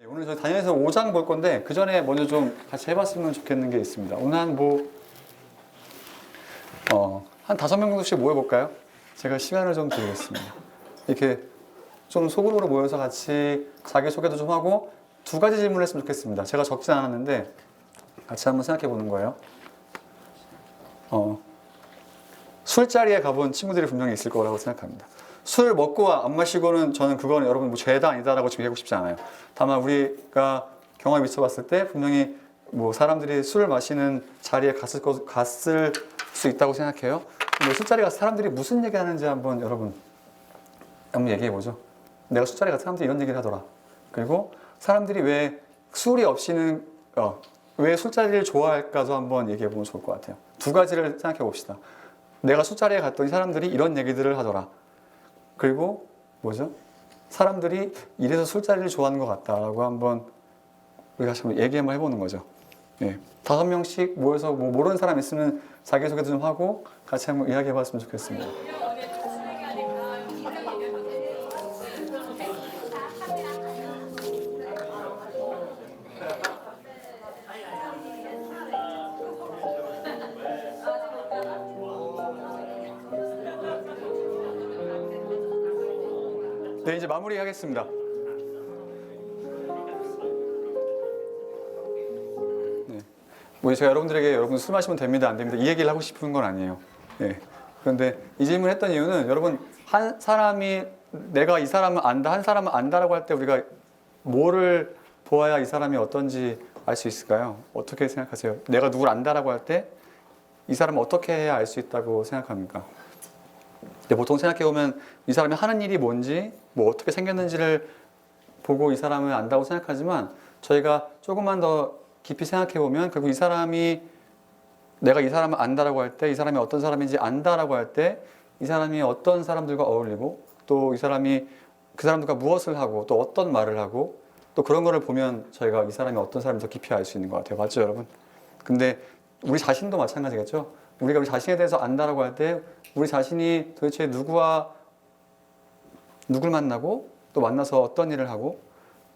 오늘 저희 다니엘서 5장 볼 건데 그 전에 먼저 좀 같이 해봤으면 좋겠는 게 있습니다. 오늘 한 5명 정도씩 모여볼까요? 제가 시간을 좀 드리겠습니다. 이렇게 좀 소그룹으로 모여서 같이 자기소개도 좀 하고 두 가지 질문을 했으면 좋겠습니다. 제가 적진 않았는데 같이 한번 생각해 보는 거예요. 술자리에 가본 친구들이 분명히 있을 거라고 생각합니다. 술 먹고 안 마시고는 저는 그거는 여러분 뭐 죄다 아니다라고 지금 얘기하고 싶지 않아요. 다만 우리가 경험에 비춰봤을 때 분명히 뭐 사람들이 술을 마시는 자리에 갔을 수 있다고 생각해요. 근데 술자리 가서 사람들이 무슨 얘기 하는지 한번 여러분 한번 얘기해 보죠. 내가 술자리 가서 사람들이 이런 얘기를 하더라. 그리고 사람들이 왜 술이 없이는 왜 술자리를 좋아할까도 한번 얘기해 보면 좋을 것 같아요. 두 가지를 생각해 봅시다. 내가 술자리에 갔더니 사람들이 이런 얘기들을 하더라. 그리고 뭐죠? 사람들이 이래서 술자리를 좋아하는 것 같다라고 한번 우리가 다시 한번 얘기 한번 해보는 거죠. 예. 5명씩 모여서 뭐 모르는 사람 있으면 자기소개도 좀 하고 같이 한번 이야기해봤으면 좋겠습니다. 네, 이제 마무리하겠습니다. 네. 뭐 제가 여러분들에게 여러분 술 마시면 됩니다, 안 됩니다 이 얘기를 하고 싶은 건 아니에요. 네. 그런데 이 질문을 했던 이유는 여러분 한 사람이 내가 이 사람을 안다, 한 사람을 안다라고 할 때 우리가 뭐를 보아야 이 사람이 어떤지 알 수 있을까요? 어떻게 생각하세요? 내가 누굴 안다라고 할 때 이 사람을 어떻게 해야 알 수 있다고 생각합니까? 보통 생각해보면 이 사람이 하는 일이 뭔지 뭐 어떻게 생겼는지를 보고 이 사람을 안다고 생각하지만 저희가 조금만 더 깊이 생각해보면 결국 이 사람이 내가 이 사람을 안다라고 할 때 이 사람이 어떤 사람인지 안다라고 할 때 이 사람이 어떤 사람들과 어울리고 또 이 사람이 그 사람들과 무엇을 하고 또 어떤 말을 하고 또 그런 거를 보면 저희가 이 사람이 어떤 사람인지 더 깊이 알 수 있는 것 같아요. 맞죠 여러분? 근데 우리 자신도 마찬가지겠죠? 우리가 우리 자신에 대해서 안다라고 할 때 우리 자신이 도대체 누구를 만나고 또 만나서 어떤 일을 하고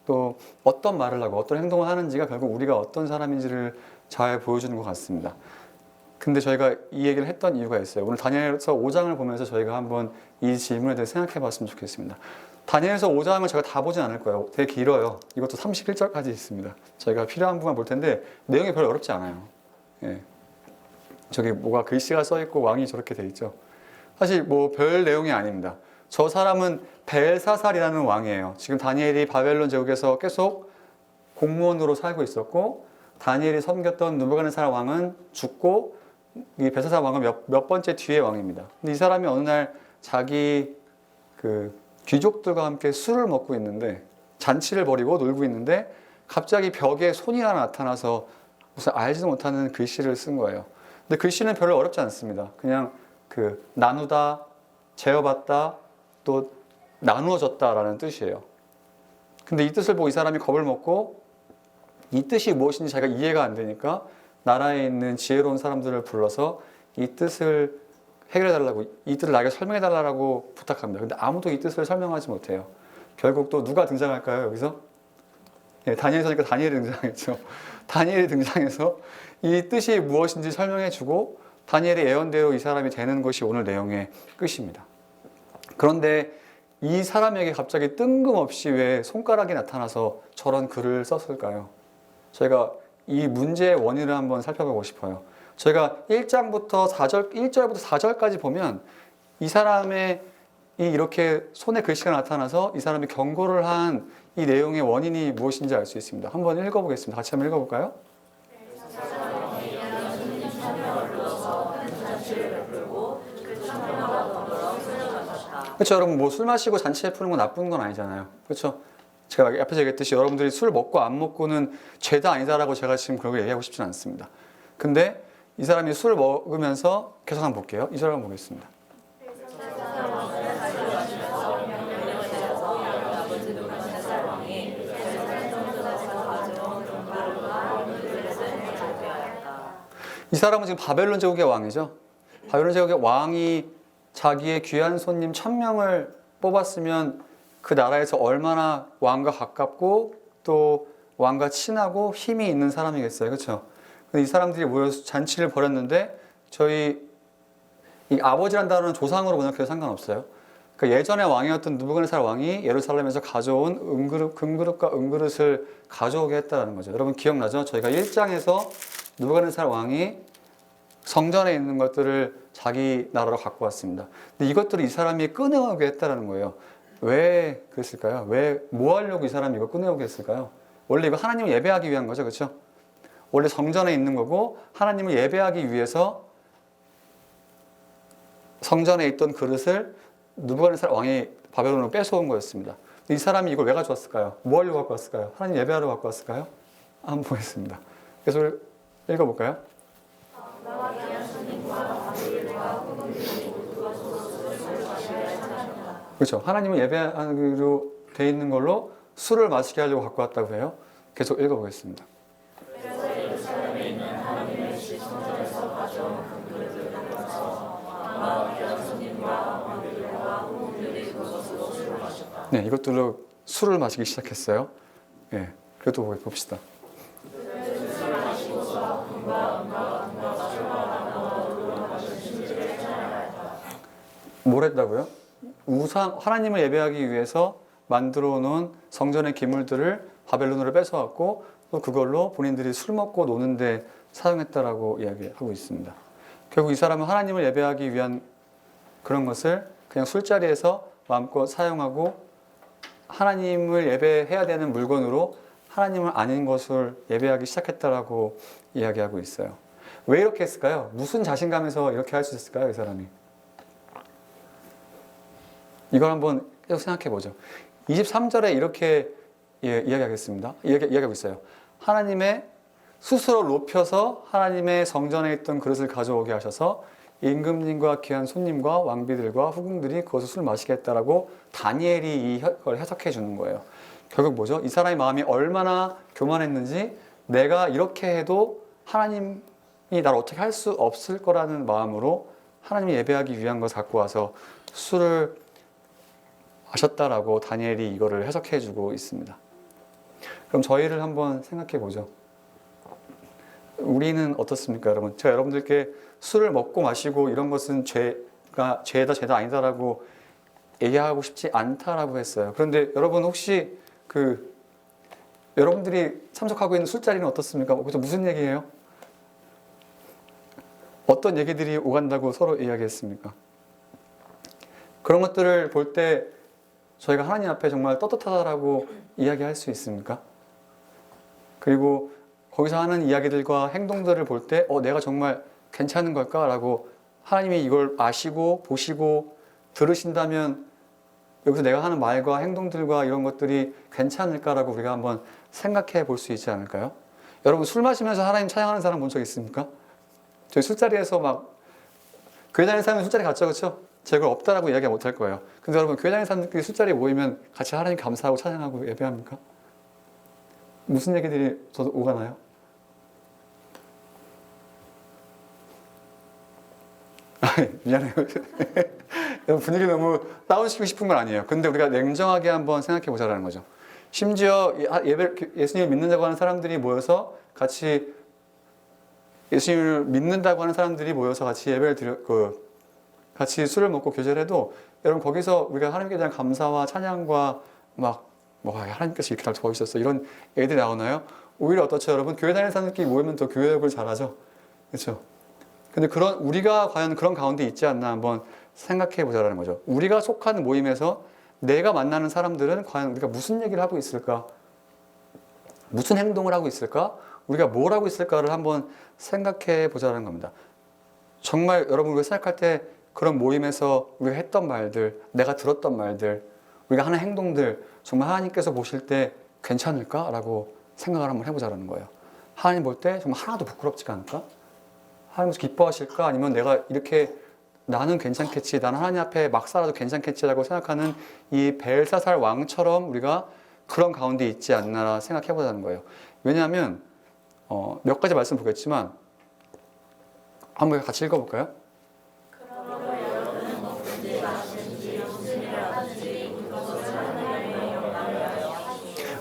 또 어떤 말을 하고 어떤 행동을 하는지가 결국 우리가 어떤 사람인지를 잘 보여주는 것 같습니다. 근데 저희가 이 얘기를 했던 이유가 있어요. 오늘 다니엘서 5장을 보면서 저희가 한번 이 질문에 대해 생각해 봤으면 좋겠습니다. 다니엘서 5장을 제가 다 보진 않을 거예요. 되게 길어요. 이것도 31절까지 있습니다. 저희가 필요한 부분만 볼 텐데 내용이 별로 어렵지 않아요. 예. 저기 뭐가 글씨가 써 있고 왕이 저렇게 돼 있죠. 사실 뭐 별 내용이 아닙니다. 저 사람은 벨사살이라는 왕이에요. 지금 다니엘이 바벨론 제국에서 계속 공무원으로 살고 있었고 다니엘이 섬겼던 느부갓네살 왕은 죽고 이 벨사살 왕은 몇 번째 뒤의 왕입니다. 근데 이 사람이 어느 날 자기 그 귀족들과 함께 술을 먹고 있는데 잔치를 벌이고 놀고 있는데 갑자기 벽에 손이 하나 나타나서 무슨 알지도 못하는 글씨를 쓴 거예요. 근데 글씨는 별로 어렵지 않습니다. 그냥 그 나누다, 제어받다, 또 나누어졌다라는 뜻이에요. 근데 이 뜻을 보고 이 사람이 겁을 먹고 이 뜻이 무엇인지 자기가 이해가 안 되니까 나라에 있는 지혜로운 사람들을 불러서 이 뜻을 해결해달라고, 이 뜻을 나에게 설명해달라고 부탁합니다. 근데 아무도 이 뜻을 설명하지 못해요. 결국 또 누가 등장할까요, 여기서? 예, 다니엘서니까 다니엘이 등장했죠. 다니엘이 등장해서 이 뜻이 무엇인지 설명해주고 다니엘의 예언대로 이 사람이 되는 것이 오늘 내용의 끝입니다. 그런데 이 사람에게 갑자기 뜬금없이 왜 손가락이 나타나서 저런 글을 썼을까요? 저희가 이 문제의 원인을 한번 살펴보고 싶어요. 저희가 1절부터 4절까지 보면 이 사람의 이렇게 손에 글씨가 나타나서 이 사람이 경고를 한 이 내용의 원인이 무엇인지 알 수 있습니다. 한번 읽어보겠습니다. 같이 한번 읽어볼까요? 그렇죠, 여러분. 뭐 술 마시고 잔치 베푸는 건 나쁜 건 아니잖아요. 그렇죠? 제가 앞에서 얘기했듯이 여러분들이 술 먹고 안 먹고는 죄다 아니다라고 제가 지금 그걸 얘기하고 싶지는 않습니다. 근데 이 사람이 술을 먹으면서 계속 한번 볼게요. 이 절 한번 보겠습니다. 이 사람은 지금 바벨론 제국의 왕이죠. 바벨론 제국의 왕이 자기의 귀한 손님 1000명을 뽑았으면 그 나라에서 얼마나 왕과 가깝고 또 왕과 친하고 힘이 있는 사람이겠어요. 그렇죠? 이 사람들이 모여서 잔치를 벌였는데 저희 이 아버지란 단어는 조상으로 번역해도 상관없어요. 그러니까 예전에 왕이었던 느부갓네살 왕이 예루살렘에서 가져온 금그릇과 은그릇을 가져오게 했다는 거죠. 여러분 기억나죠? 저희가 1장에서 느부갓네살 왕이 성전에 있는 것들을 자기 나라로 갖고 왔습니다. 근데 이것들을 이 사람이 꺼내오게 했다는 거예요. 왜 그랬을까요? 뭐 하려고 이 사람이 이거 꺼내오게 했을까요? 원래 이거 하나님을 예배하기 위한 거죠. 그렇죠? 원래 성전에 있는 거고 하나님을 예배하기 위해서 성전에 있던 그릇을 느부갓네살 왕이 바벨론으로 뺏어온 거였습니다. 이 사람이 이걸 왜 가져왔을까요? 뭐 하려고 갖고 왔을까요? 하나님 예배하러 갖고 왔을까요? 한번 보겠습니다. 그래서 읽어볼까요? 그렇죠. 하나님을 예배하기로 돼 있는 걸로 술을 마시게 하려고 갖고 왔다고 해요. 계속 읽어보겠습니다. 네, 이것들로 술을 마시기 시작했어요. 네, 그것도 봅시다. 뭘 했다고요? 하나님을 예배하기 위해서 만들어 놓은 성전의 기물들을 바벨론으로 뺏어왔고 또 그걸로 본인들이 술 먹고 노는데 사용했다라고 이야기하고 있습니다. 결국 이 사람은 하나님을 예배하기 위한 그런 것을 그냥 술자리에서 마음껏 사용하고 하나님을 예배해야 되는 물건으로 하나님을 아닌 것을 예배하기 시작했다라고 이야기하고 있어요. 왜 이렇게 했을까요? 무슨 자신감에서 이렇게 할 수 있을까요? 이 사람이. 이걸 한번 계속 생각해 보죠. 23절에 이렇게 이야기하겠습니다. 이야기하고 있어요. 하나님의 스스로 높여서 하나님의 성전에 있던 그릇을 가져오게 하셔서 임금님과 귀한 손님과 왕비들과 후궁들이 그것을 술 마시게 했다라고 다니엘이 이걸 해석해 주는 거예요. 결국 뭐죠? 이 사람의 마음이 얼마나 교만했는지 내가 이렇게 해도 하나님이 나를 어떻게 할 수 없을 거라는 마음으로 하나님을 예배하기 위한 것을 갖고 와서 술을 마셨다라고 다니엘이 이거를 해석해 주고 있습니다. 그럼 저희를 한번 생각해 보죠. 우리는 어떻습니까, 여러분? 제가 여러분들께 술을 먹고 마시고 이런 것은 죄다 아니다라고 얘기하고 싶지 않다라고 했어요. 그런데 여러분 혹시 여러분들이 참석하고 있는 술자리는 어떻습니까? 거기서 무슨 얘기예요? 어떤 얘기들이 오간다고 서로 이야기했습니까? 그런 것들을 볼 때 저희가 하나님 앞에 정말 떳떳하다라고 이야기할 수 있습니까? 그리고 거기서 하는 이야기들과 행동들을 볼 때 내가 정말 괜찮은 걸까라고 하나님이 이걸 아시고 보시고 들으신다면 여기서 내가 하는 말과 행동들과 이런 것들이 괜찮을까라고 우리가 한번 생각해 볼 수 있지 않을까요? 여러분 술 마시면서 하나님 찬양하는 사람 본 적 있습니까? 저희 술자리에서 막 교회 다니는 사람은 술자리 갔죠, 그렇죠? 제가 그걸 없다라고 이야기 못 할 거예요. 근데 여러분 교회 다니는 사람들끼리 술자리에 모이면 같이 하나님 감사하고 찬양하고 예배합니까? 무슨 얘기들이 저도 오가나요? 미안해요. 분위기 너무 다운시키고 싶은 건 아니에요. 근데 우리가 냉정하게 한번 생각해 보자라는 거죠. 심지어 예수님을 믿는다고 하는 사람들이 모여서 같이 예수님을 믿는다고 하는 사람들이 모여서 같이 예배를 같이 술을 먹고 교제를 해도 여러분 거기서 우리가 하나님께 대한 감사와 찬양과 하나님께서 이렇게 날 도와주셨어 이런 얘기들이 나오나요? 오히려 어떻죠, 여러분? 교회 다니는 사람들끼리 모이면 더 교회욕을 잘하죠. 그렇죠? 근데 우리가 과연 그런 가운데 있지 않나 한번 생각해 보자라는 거죠. 우리가 속하는 모임에서 내가 만나는 사람들은 과연 우리가 무슨 얘기를 하고 있을까? 무슨 행동을 하고 있을까? 우리가 뭘 하고 있을까를 한번 생각해 보자라는 겁니다. 정말 여러분 우리가 생각할 때 그런 모임에서 우리가 했던 말들, 내가 들었던 말들, 우리가 하는 행동들 정말 하나님께서 보실 때 괜찮을까라고 생각을 한번 해보자라는 거예요. 하나님 볼 때 정말 하나도 부끄럽지가 않을까? 하나님께서 기뻐하실까? 아니면 내가 이렇게 나는 괜찮겠지, 나는 하나님 앞에 막 살아도 괜찮겠지라고 생각하는 이 벨사살 왕처럼 우리가 그런 가운데 있지 않나 생각해보자는 거예요. 왜냐하면 몇 가지 말씀 보겠지만 한번 같이 읽어볼까요?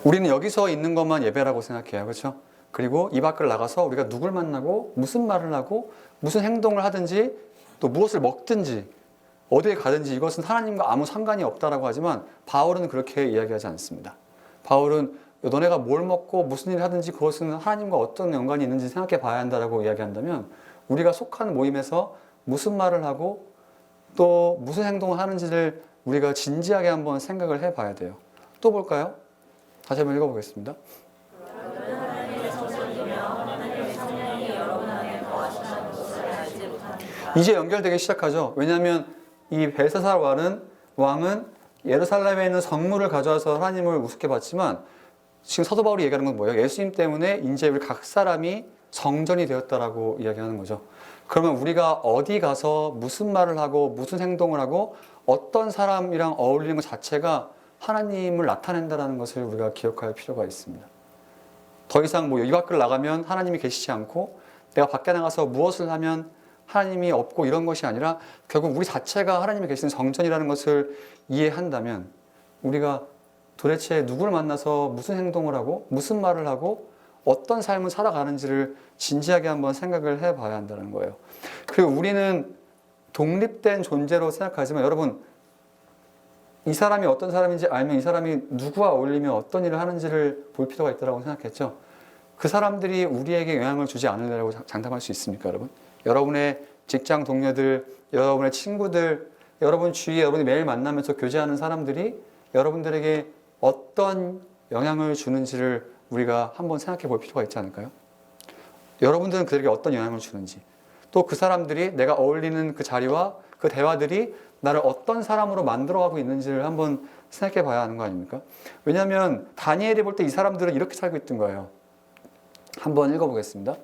우리는 여기서 있는 것만 예배라고 생각해요. 그렇죠? 그리고 이 밖을 나가서 우리가 누굴 만나고 무슨 말을 하고 무슨 행동을 하든지 또 무엇을 먹든지 어디에 가든지 이것은 하나님과 아무 상관이 없다라고 하지만 바울은 그렇게 이야기하지 않습니다. 바울은 너네가 뭘 먹고 무슨 일을 하든지 그것은 하나님과 어떤 연관이 있는지 생각해 봐야 한다라고 이야기한다면 우리가 속한 모임에서 무슨 말을 하고 또 무슨 행동을 하는지를 우리가 진지하게 한번 생각을 해 봐야 돼요. 또 볼까요? 다시 한번 읽어보겠습니다. 이제 연결되기 시작하죠. 왜냐하면 이 벨사살 왕은 예루살렘에 있는 성물을 가져와서 하나님을 우습게 봤지만 지금 사도 바울이 얘기하는 건 뭐예요? 예수님 때문에 이제 우리 각 사람이 성전이 되었다라고 이야기하는 거죠. 그러면 우리가 어디 가서 무슨 말을 하고 무슨 행동을 하고 어떤 사람이랑 어울리는 것 자체가 하나님을 나타낸다는 것을 우리가 기억할 필요가 있습니다. 더 이상 이 밖을 나가면 하나님이 계시지 않고 내가 밖에 나가서 무엇을 하면 하나님이 없고 이런 것이 아니라 결국 우리 자체가 하나님이 계시는 성전이라는 것을 이해한다면 우리가 도대체 누구를 만나서 무슨 행동을 하고 무슨 말을 하고 어떤 삶을 살아가는지를 진지하게 한번 생각을 해봐야 한다는 거예요. 그리고 우리는 독립된 존재로 생각하지만 여러분 이 사람이 어떤 사람인지 알면 이 사람이 누구와 어울리며 어떤 일을 하는지를 볼 필요가 있다고 생각했죠. 그 사람들이 우리에게 영향을 주지 않으려고 장담할 수 있습니까, 여러분? 여러분의 직장 동료들, 여러분의 친구들, 여러분 주위에 여러분이 매일 만나면서 교제하는 사람들이 여러분들에게 어떤 영향을 주는지를 우리가 한번 생각해 볼 필요가 있지 않을까요? 여러분들은 그들에게 어떤 영향을 주는지, 또 그 사람들이 내가 어울리는 그 자리와 그 대화들이 나를 어떤 사람으로 만들어가고 있는지를 한번 생각해 봐야 하는 거 아닙니까? 왜냐하면 다니엘이 볼 때 이 사람들은 이렇게 살고 있던 거예요. 한번 읽어보겠습니다.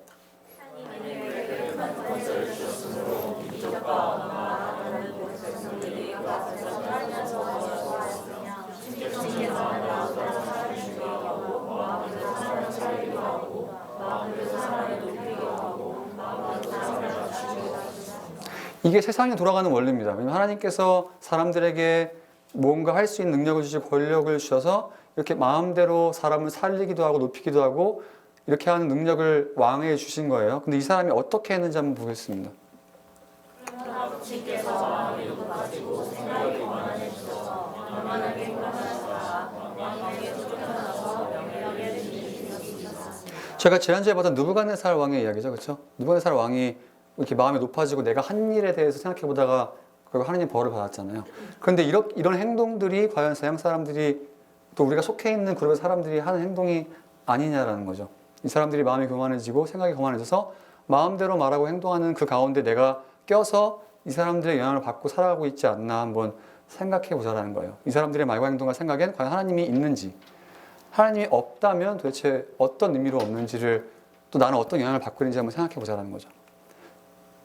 이게 세상에 돌아가는 원리입니다. 왜냐하면 하나님께서 사람들에게 뭔가 할 수 있는 능력을 주시고 권력을 주셔서 이렇게 마음대로 사람을 살리기도 하고 높이기도 하고 이렇게 하는 능력을 왕에게 주신 거예요. 근데 이 사람이 어떻게 했는지 한번 보겠습니다. 제가 지난주에 봤던 느부갓네살 왕의 이야기죠. 그렇죠? 느부갓네살 왕이 이렇게 마음이 높아지고 내가 한 일에 대해서 생각해 보다가 결국 하나님 벌을 받았잖아요. 그런데 이런 행동들이 과연 서양 사람들이 또 우리가 속해 있는 그룹의 사람들이 하는 행동이 아니냐라는 거죠. 이 사람들이 마음이 교만해지고 생각이 교만해져서 마음대로 말하고 행동하는 그 가운데 내가 껴서 이 사람들의 영향을 받고 살아가고 있지 않나 한번 생각해 보자라는 거예요. 이 사람들의 말과 행동과 생각엔 과연 하나님이 있는지, 하나님이 없다면 도대체 어떤 의미로 없는지를 또 나는 어떤 영향을 받고 있는지 한번 생각해 보자라는 거죠.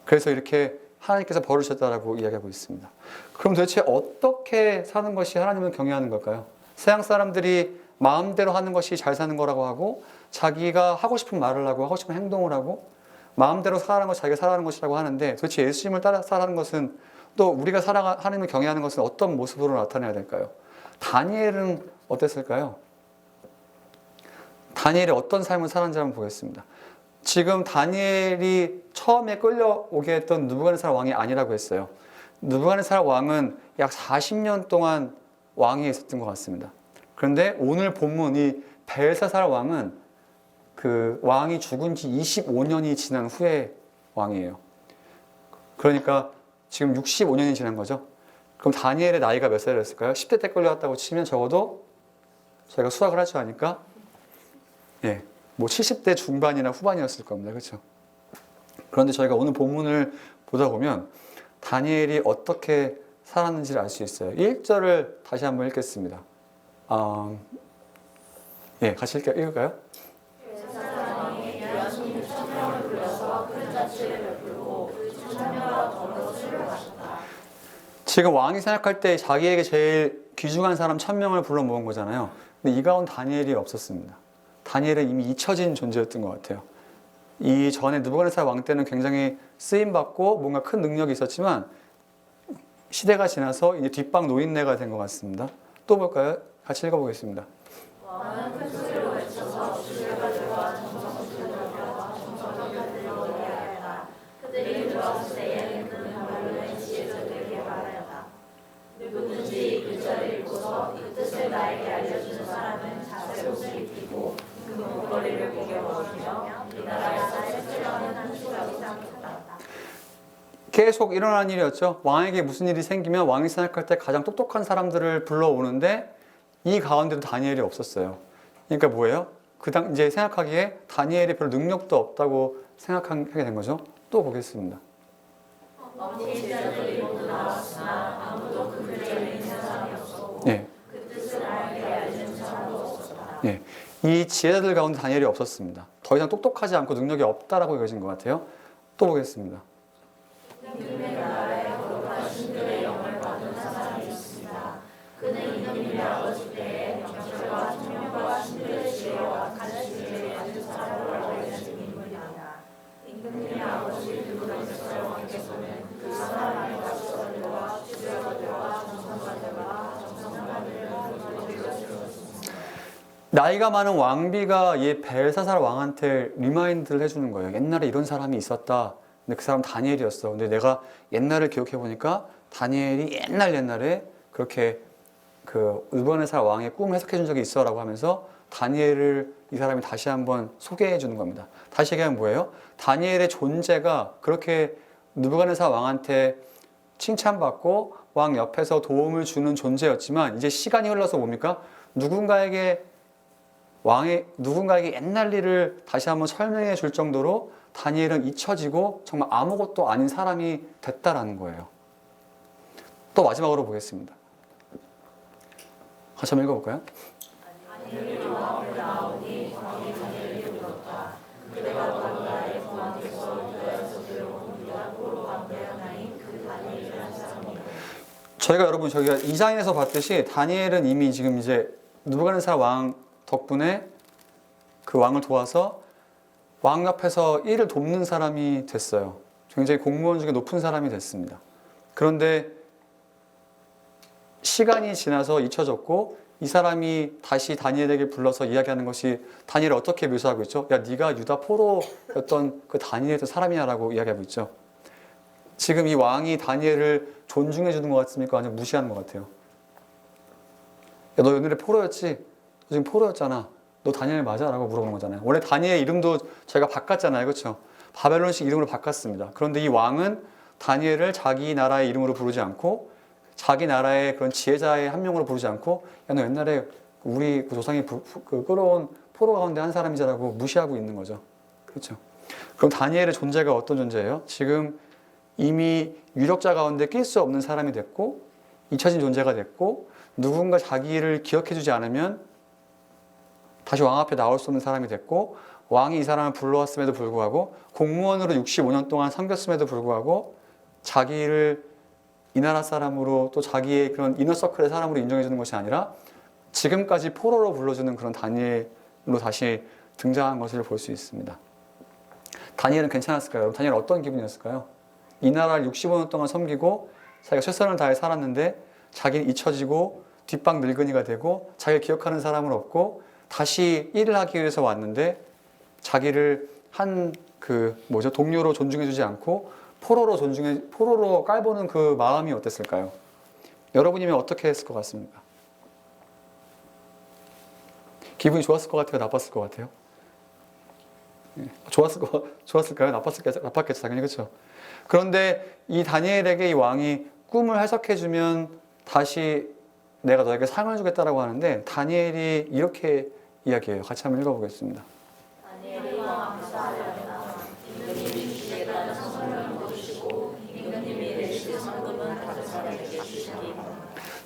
그래서 이렇게 하나님께서 벌을 주셨다라고 이야기하고 있습니다. 그럼 도대체 어떻게 사는 것이 하나님을 경외하는 걸까요? 서양 사람들이 마음대로 하는 것이 잘 사는 거라고 하고 자기가 하고 싶은 말을 하고 하고 싶은 행동을 하고 마음대로 살아가는 것이 자기가 살아가는 것이라고 하는데 도대체 예수님을 따라 살아가는 것은 또 우리가 하나님을 경외하는 것은 어떤 모습으로 나타내야 될까요? 다니엘은 어땠을까요? 다니엘이 어떤 삶을 살았는지 한번 보겠습니다. 지금 다니엘이 처음에 끌려오게 했던 느부갓네살 왕이 아니라고 했어요. 느부갓네살 왕은 약 40년 동안 왕위에 있었던 것 같습니다. 그런데 오늘 본문 이 벨사살 왕은 그 왕이 죽은 지 25년이 지난 후에 왕이에요. 그러니까 지금 65년이 지난 거죠. 그럼 다니엘의 나이가 몇 살이었을까요? 10대 때 끌려왔다고 치면 적어도 저희가 수학을 할 줄 아니까 70대 중반이나 후반이었을 겁니다. 그렇죠? 그런데 저희가 오늘 본문을 보다 보면 다니엘이 어떻게 살았는지를 알 수 있어요. 1절을 다시 한번 읽겠습니다. 같이 읽을까요? 지금 왕이 생각할 때 자기에게 제일 귀중한 사람 1000명을 불러 모은 거잖아요. 근데 이 가운데 다니엘이 없었습니다. 다니엘은 이미 잊혀진 존재였던 것 같아요. 이 전에 느부갓네살 왕 때는 굉장히 쓰임받고 뭔가 큰 능력이 있었지만 시대가 지나서 이제 뒷방 노인네가 된 것 같습니다. 또 볼까요? 같이 읽어보겠습니다. 계속 일어나는 일이었죠. 왕에게 무슨 일이 생기면 왕이 생각할 때 가장 똑똑한 사람들을 불러오는데 이 가운데도 다니엘이 없었어요. 그러니까 뭐예요? 이제 생각하기에 다니엘이 별 능력도 없다고 생각하게 된 거죠. 또 보겠습니다. 예. 예. 이 지혜자들 가운데 다니엘이 없었습니다. 더 이상 똑똑하지 않고 능력이 없다라고 여겨진 것 같아요. 또 보겠습니다. 나이가 많은 왕비가 이 벨사살 왕한테 리마인드를 해주는 거예요. 옛날에 이런 사람이 있었다. 근데 그 사람 다니엘이었어. 근데 내가 옛날을 기억해 보니까 다니엘이 옛날에 그렇게 그 느부갓네살 왕의 꿈을 해석해 준 적이 있어라고 하면서 다니엘을 이 사람이 다시 한번 소개해 주는 겁니다. 다시 얘기하면 뭐예요? 다니엘의 존재가 그렇게 느부갓네살 왕한테 칭찬받고 왕 옆에서 도움을 주는 존재였지만 이제 시간이 흘러서 뭡니까? 누군가에게 옛날 일을 다시 한번 설명해 줄 정도로 다니엘은 잊혀지고 정말 아무것도 아닌 사람이 됐다라는 거예요. 또 마지막으로 보겠습니다. 같이 한번 읽어볼까요? 저희가 2장에서 봤듯이 다니엘은 이미 지금 이제 느부갓네살 왕 덕분에 그 왕을 도와서 왕 옆에서 일을 돕는 사람이 됐어요. 굉장히 공무원 중에 높은 사람이 됐습니다. 그런데 시간이 지나서 잊혀졌고 이 사람이 다시 다니엘에게 불러서 이야기하는 것이 다니엘을 어떻게 묘사하고 있죠? 야, 네가 유다 포로였던 그 다니엘의 사람이냐라고 이야기하고 있죠. 지금 이 왕이 다니엘을 존중해 주는 것 같습니까? 아니면 무시하는 것 같아요? 야, 너 옛날에 포로였지? 너 지금 포로였잖아. 너 다니엘 맞아? 라고 물어보는 거잖아요. 원래 다니엘 이름도 저희가 바꿨잖아요. 그렇죠? 바벨론식 이름으로 바꿨습니다. 그런데 이 왕은 다니엘을 자기 나라의 이름으로 부르지 않고 자기 나라의 그런 지혜자의 한 명으로 부르지 않고 야, 너 옛날에 우리 조상이 끌어온 포로 가운데 한 사람이자라고 무시하고 있는 거죠. 그렇죠? 그럼 다니엘의 존재가 어떤 존재예요? 지금 이미 유력자 가운데 낄 수 없는 사람이 됐고 잊혀진 존재가 됐고 누군가 자기를 기억해주지 않으면 다시 왕 앞에 나올 수 없는 사람이 됐고 왕이 이 사람을 불러왔음에도 불구하고 공무원으로 65년 동안 섬겼음에도 불구하고 자기를 이 나라 사람으로 또 자기의 그런 이너서클의 사람으로 인정해주는 것이 아니라 지금까지 포로로 불러주는 그런 다니엘로 다시 등장한 것을 볼 수 있습니다. 다니엘은 괜찮았을까요? 여러분, 다니엘은 어떤 기분이었을까요? 이 나라를 65년 동안 섬기고 자기가 최선을 다해 살았는데 자기는 잊혀지고 뒷방 늙은이가 되고 자기를 기억하는 사람은 없고 다시 일을 하기 위해서 왔는데 자기를 동료로 존중해주지 않고 포로로 깔보는 그 마음이 어땠을까요? 여러분이면 어떻게 했을 것 같습니까? 기분이 좋았을 것 같아요? 나빴을 것 같아요? 좋았을까요? 나빴겠죠, 당연히. 그렇죠? 그런데 이 다니엘에게 이 왕이 꿈을 해석해주면 다시 내가 너에게 상을 주겠다라고 하는데 다니엘이 이렇게 이야기해요. 같이 한번 읽어보겠습니다.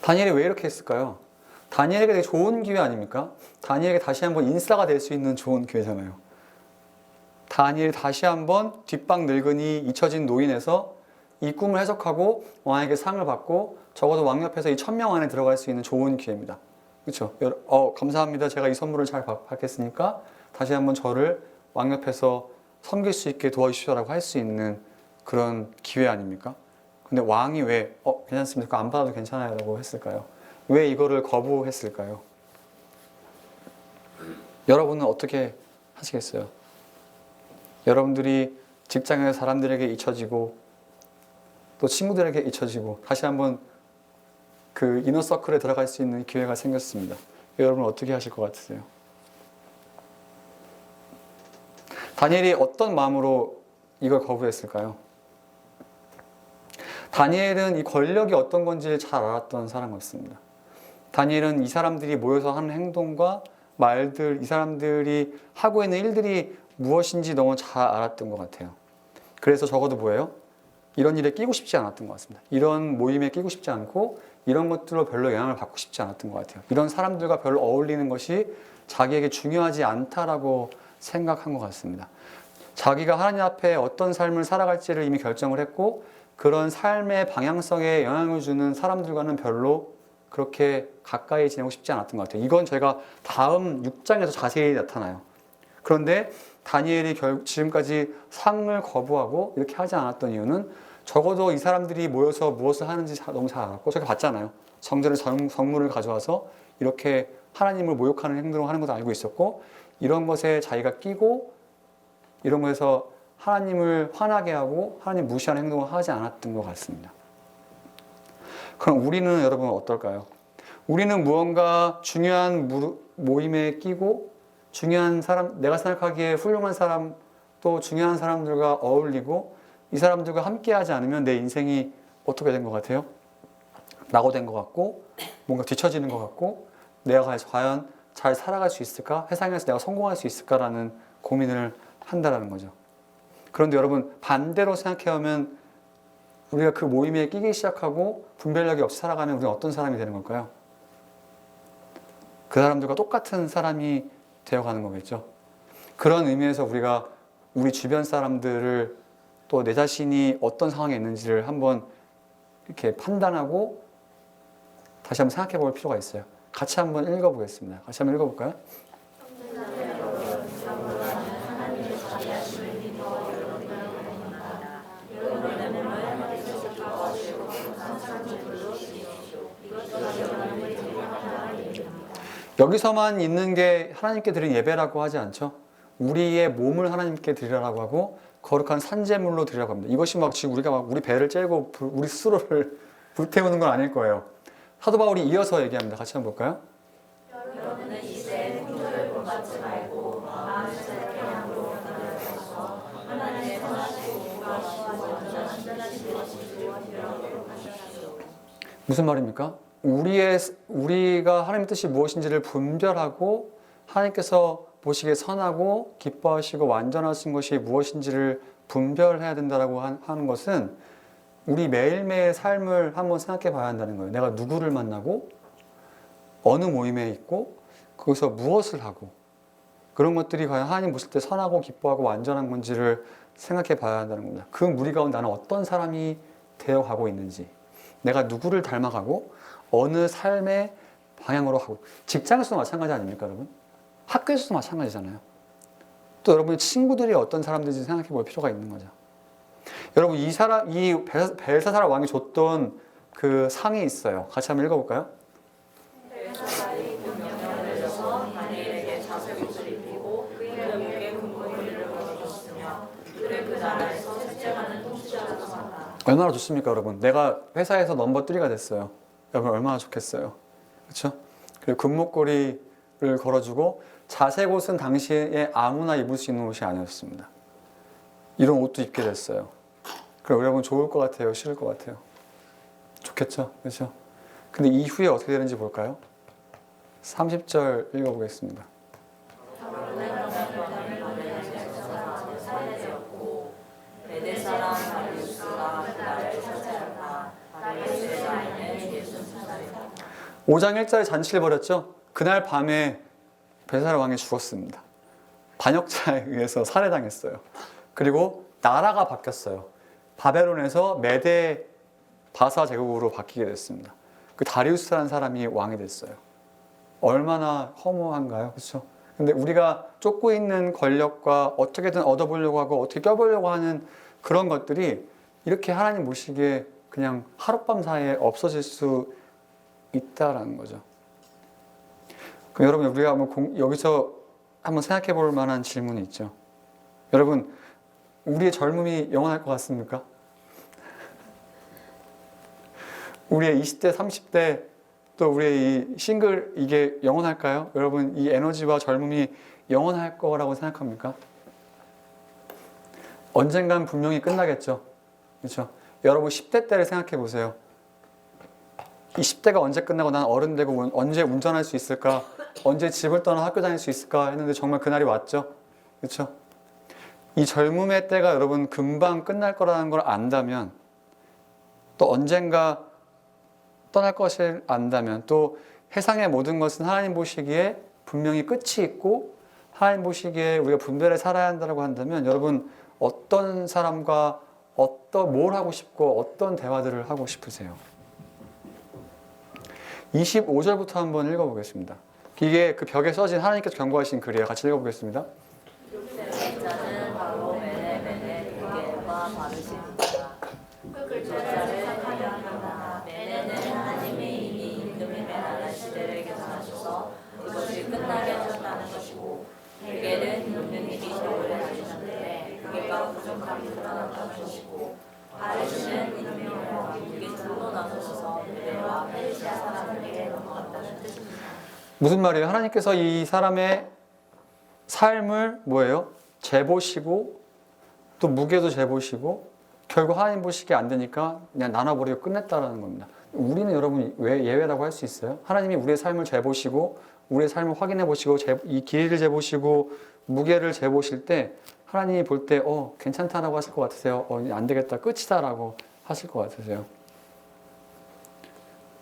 다니엘이 왜 이렇게 했을까요? 다니엘에게 되게 좋은 기회 아닙니까? 다니엘에게 다시 한번 인싸가 될 수 있는 좋은 기회잖아요. 다니엘이 다시 한번 뒷방 늙은이 잊혀진 노인에서 이 꿈을 해석하고 왕에게 상을 받고 적어도 왕 옆에서 이 1000명 안에 들어갈 수 있는 좋은 기회입니다. 그렇죠? 감사합니다. 제가 이 선물을 잘 받겠으니까 다시 한번 저를 왕 옆에서 섬길 수 있게 도와주시라고 할 수 있는 그런 기회 아닙니까? 근데 왕이 왜 괜찮습니까? 안 받아도 괜찮아요 라고 했을까요? 왜 이거를 거부했을까요? 여러분은 어떻게 하시겠어요? 여러분들이 직장에서 사람들에게 잊혀지고 또 친구들에게 잊혀지고 다시 한번 그 이너서클에 들어갈 수 있는 기회가 생겼습니다. 여러분 어떻게 하실 것 같으세요? 다니엘이 어떤 마음으로 이걸 거부했을까요? 다니엘은 이 권력이 어떤 건지 잘 알았던 사람 같습니다. 다니엘은 이 사람들이 모여서 하는 행동과 말들, 이 사람들이 하고 있는 일들이 무엇인지 너무 잘 알았던 것 같아요. 그래서 적어도 뭐예요? 이런 일에 끼고 싶지 않았던 것 같습니다. 이런 모임에 끼고 싶지 않고 이런 것들로 별로 영향을 받고 싶지 않았던 것 같아요. 이런 사람들과 별로 어울리는 것이 자기에게 중요하지 않다라고 생각한 것 같습니다. 자기가 하나님 앞에 어떤 삶을 살아갈지를 이미 결정을 했고 그런 삶의 방향성에 영향을 주는 사람들과는 별로 그렇게 가까이 지내고 싶지 않았던 것 같아요. 이건 제가 다음 6장에서 자세히 나타나요. 그런데 다니엘이 지금까지 상을 거부하고 이렇게 하지 않았던 이유는 적어도 이 사람들이 모여서 무엇을 하는지 너무 잘 알았고 제가 봤잖아요. 성전에 성물을 가져와서 이렇게 하나님을 모욕하는 행동을 하는 것도 알고 있었고 이런 것에 자기가 끼고 이런 것에서 하나님을 화나게 하고 하나님 무시하는 행동을 하지 않았던 것 같습니다. 그럼 우리는 여러분 어떨까요? 우리는 무언가 중요한 모임에 끼고 중요한 사람, 내가 생각하기에 훌륭한 사람 또 중요한 사람들과 어울리고 이 사람들과 함께 하지 않으면 내 인생이 어떻게 된 것 같아요? 낙오된 것 같고 뭔가 뒤처지는 것 같고 내가 과연 잘 살아갈 수 있을까? 세상에서 내가 성공할 수 있을까라는 고민을 한다는 거죠. 그런데 여러분 반대로 생각해보면 우리가 그 모임에 끼기 시작하고 분별력이 없이 살아가면 우리는 어떤 사람이 되는 걸까요? 그 사람들과 똑같은 사람이 되어가는 거겠죠. 그런 의미에서 우리가 우리 주변 사람들을 또 내 자신이 어떤 상황에 있는지를 한번 이렇게 판단하고 다시 한번 생각해 볼 필요가 있어요. 같이 한번 읽어보겠습니다. 같이 한번 읽어볼까요? 여기서만 있는 게 하나님께 드린 예배라고 하지 않죠? 우리의 몸을 하나님께 드리라고 하고 거룩한 산제물로 드리라고 합니다. 이것이 막 지금 우리가 막 우리 배를 째고 우리 스스로를 불태우는 건 아닐 거예요. 사도 바울이 이어서 얘기합니다. 같이 한번 볼까요? 여러분은 이제 풍조를 본받지 말고 마음을 새롭게함으로 변화되어서 하나님의 선하시고 무거우시고 완전하신 것이 무엇이라고 하시오. 무슨 말입니까? 우리가 하나님의 뜻이 무엇인지를 분별하고 하나님께서 보시기에 선하고 기뻐하시고 완전하신 것이 무엇인지를 분별해야 된다고 하는 것은 우리 매일매일 삶을 한번 생각해 봐야 한다는 거예요. 내가 누구를 만나고 어느 모임에 있고 거기서 무엇을 하고 그런 것들이 과연 하나님 보실 때 선하고 기뻐하고 완전한 건지를 생각해 봐야 한다는 겁니다. 그 무리 가운데 나는 어떤 사람이 되어가고 있는지 내가 누구를 닮아가고 어느 삶의 방향으로 하고 직장에서도 마찬가지 아닙니까 여러분? 학교에서도 마찬가지잖아요. 또 여러분의 친구들이 어떤 사람들인지 생각해 볼 필요가 있는 거죠. 여러분 이 벨사살 왕이 줬던 그 상이 있어요. 같이 한번 읽어볼까요? 벨사살이 명령을 내려서 다니엘에게 자색 옷을 입히고 그의 목에 금고리를 걸어줬으며 그를 그 나라에서 셋째가는 통치자로 삼았다. 얼마나 좋습니까 여러분? 내가 회사에서 넘버 3가 됐어요. 여러분 얼마나 좋겠어요. 그렇죠? 그리고 금목걸이를 걸어주고 자색 옷은 당시에 아무나 입을 수 있는 옷이 아니었습니다. 이런 옷도 입게 됐어요. 그럼 여러분 좋을 것 같아요? 싫을 것 같아요? 좋겠죠? 그렇죠? 근데 이후에 어떻게 되는지 볼까요? 30절 읽어보겠습니다. 메대 사람 다리우스가 나를 차지하였다. 다리우스의 나이는 63살이다. 5장 1절에 잔치를 벌였죠? 그날 밤에 벨사살 왕이 죽었습니다. 반역자에 의해서 살해당했어요. 그리고 나라가 바뀌었어요. 바벨론에서 메대 바사 제국으로 바뀌게 됐습니다. 그 다리우스라는 사람이 왕이 됐어요. 얼마나 허무한가요? 그렇죠? 근데 우리가 쫓고 있는 권력과 어떻게든 얻어보려고 하고 어떻게 껴보려고 하는 그런 것들이 이렇게 하나님 보시기에 그냥 하룻밤 사이에 없어질 수 있다라는 거죠. 그럼 여러분 우리가 여기서 한번 생각해 볼 만한 질문이 있죠. 여러분, 우리의 젊음이 영원할 것 같습니까? 우리의 20대, 30대, 또 우리의 이 싱글, 이게 영원할까요? 여러분, 이 에너지와 젊음이 영원할 거라고 생각합니까? 언젠간 분명히 끝나겠죠. 그렇죠? 여러분 10대 때를 생각해 보세요. 이 10대가 언제 끝나고 난 어른 되고 언제 운전할 수 있을까? 언제 집을 떠나 학교 다닐 수 있을까? 했는데 정말 그날이 왔죠. 그렇죠? 이 젊음의 때가 여러분 금방 끝날 거라는 걸 안다면, 또 언젠가 떠날 것을 안다면, 또 세상의 모든 것은 하나님 보시기에 분명히 끝이 있고 하나님 보시기에 우리가 분별해 살아야 한다고 한다면, 여러분 어떤 사람과 뭘 하고 싶고 어떤 대화들을 하고 싶으세요? 25절부터 한번 읽어보겠습니다. 이게 그 벽에 써진 하나님께서 경고하신 글이에요. 같이 읽어보겠습니다. 자는 바로 메네메네 그게와 바르시니라. 그 글자를 생각하려 하나 메네는 하나님이 이미 임금의 나라 시대를 계산하셔서 그것이 끝나게 하셨다는 것이고, 그게는 임금님이 저울에 다니셨는데 그게가 부족함이 드러났다는 것이고, 바르시는 임금님과 이게 둘로 나누셔서 메네와 페르시아 사람에게 넘어갔다는 뜻입니다. 무슨 말이에요? 하나님께서 이 사람의 삶을 뭐예요? 재보시고 또 무게도 재보시고 결국 하나님 보시기에 안 되니까 그냥 나눠버리고 끝냈다라는 겁니다. 우리는 여러분 왜 예외라고 할 수 있어요? 하나님이 우리의 삶을 재보시고 우리의 삶을 확인해 보시고 이 길이를 재보시고 무게를 재보실 때 하나님이 볼 때 괜찮다라고 하실 것 같으세요? 안 되겠다, 끝이다라고 하실 것 같으세요?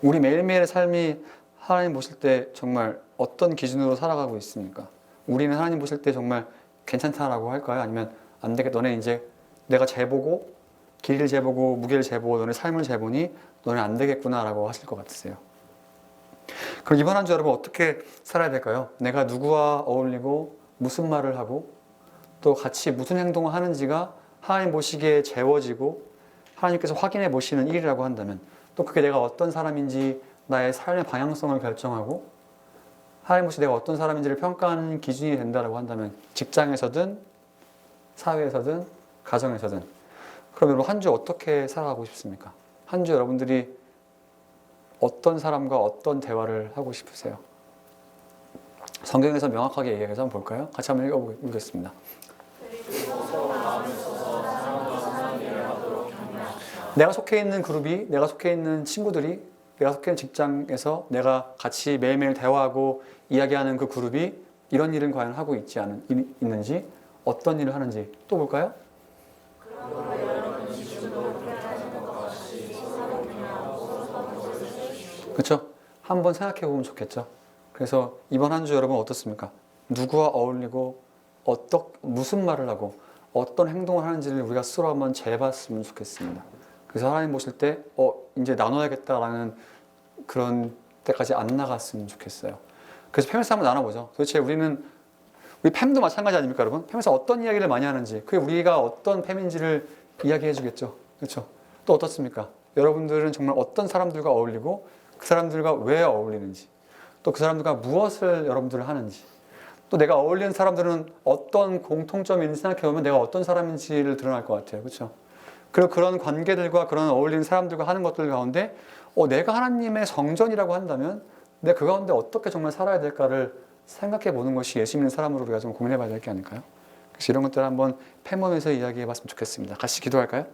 우리 매일매일의 삶이 하나님 보실 때 정말 어떤 기준으로 살아가고 있습니까? 우리는 하나님 보실 때 정말 괜찮다라고 할까요? 아니면 안 되겠다, 너네 이제 내가 재보고 길이를 재보고 무게를 재보고 너네 삶을 재보니 너네 안 되겠구나라고 하실 것 같으세요? 그럼 이번 한 주 여러분 어떻게 살아야 될까요? 내가 누구와 어울리고 무슨 말을 하고 또 같이 무슨 행동을 하는지가 하나님 보시기에 재워지고 하나님께서 확인해 보시는 일이라고 한다면, 또 그게 내가 어떤 사람인지 나의 삶의 방향성을 결정하고 하나님 보시 내가 어떤 사람인지를 평가하는 기준이 된다고 한다면, 직장에서든 사회에서든 가정에서든, 그럼 여러분 한 주 어떻게 살아가고 싶습니까? 한 주 여러분들이 어떤 사람과 어떤 대화를 하고 싶으세요? 성경에서 명확하게 얘기해서 한번 볼까요? 같이 한번 읽어보겠습니다. 내가 속해 있는 그룹이, 내가 속해 있는 친구들이, 내가 속해 있는 직장에서 내가 같이 매일매일 대화하고 이야기하는 그 그룹이 이런 일은 과연 하고 있는지, 어떤 일을 하는지 또 볼까요? 그렇죠? 한번 생각해 보면 좋겠죠? 그래서 이번 한 주 여러분 어떻습니까? 누구와 어울리고 무슨 말을 하고 어떤 행동을 하는지를 우리가 스스로 한번 재봤으면 좋겠습니다. 그래서 하나님 보실 때 이제 나눠야겠다라는 그런 때까지 안 나갔으면 좋겠어요. 그래서 팸에서 한번 나눠보죠. 도대체 우리 팸도 마찬가지 아닙니까, 여러분? 팸에서 어떤 이야기를 많이 하는지, 그게 우리가 어떤 팸인지를 이야기해 주겠죠. 그렇죠? 또 어떻습니까? 여러분들은 정말 어떤 사람들과 어울리고 그 사람들과 왜 어울리는지, 또 그 사람들과 무엇을 여러분들은 하는지, 또 내가 어울리는 사람들은 어떤 공통점이 있는지 생각해보면 내가 어떤 사람인지를 드러날 것 같아요. 그렇죠? 그리고 그런 관계들과 그런 어울리는 사람들과 하는 것들 가운데 내가 하나님의 성전이라고 한다면 내가 그 가운데 어떻게 정말 살아야 될까를 생각해 보는 것이 예수 믿는 사람으로 우리가 좀 고민해 봐야 될 게 아닐까요? 그래서 이런 것들을 한번 팬모임에서 이야기해 봤으면 좋겠습니다. 같이 기도할까요?